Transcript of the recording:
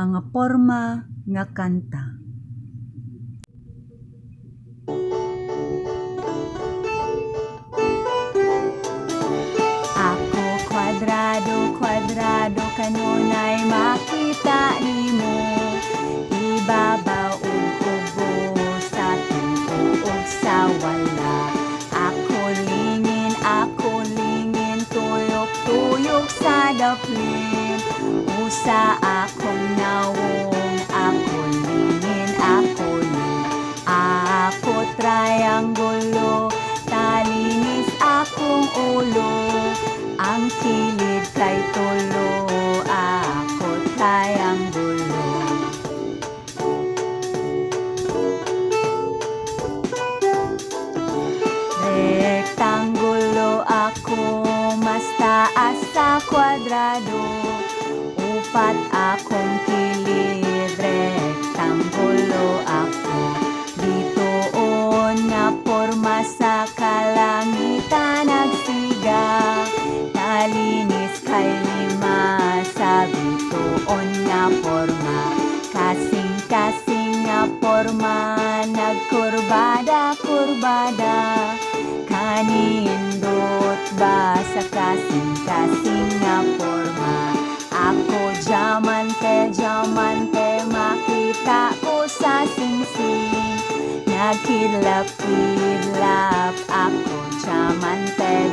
mga porma nga kanta. Ako kwadrado, kwadrado, kanunay makita nimo. Ibabaw ug kubo sa tubo ug sa wala. Ako lingin, tuyok-tuyok sa daplim. Usa akong nawong, ako lingin. Ako trianggulo, talinis akong ulo. Ang kilid kay tulo, ako trianggulo. Rektangulo ako, mas taas sa kwadrado. Upat akong kilid, rektangulo ako. Bituon nga porma sa kalangitan nagsiga. Nalinis kay lima sa bituon nga porma. Kasing-kasing nga porma, nagkurbada-kurbada. Kanindot ba sa kasing-kasing nga porma? Ako diamante, makita ko sa singsing. Nagkidlap-kidlap, ako diamante.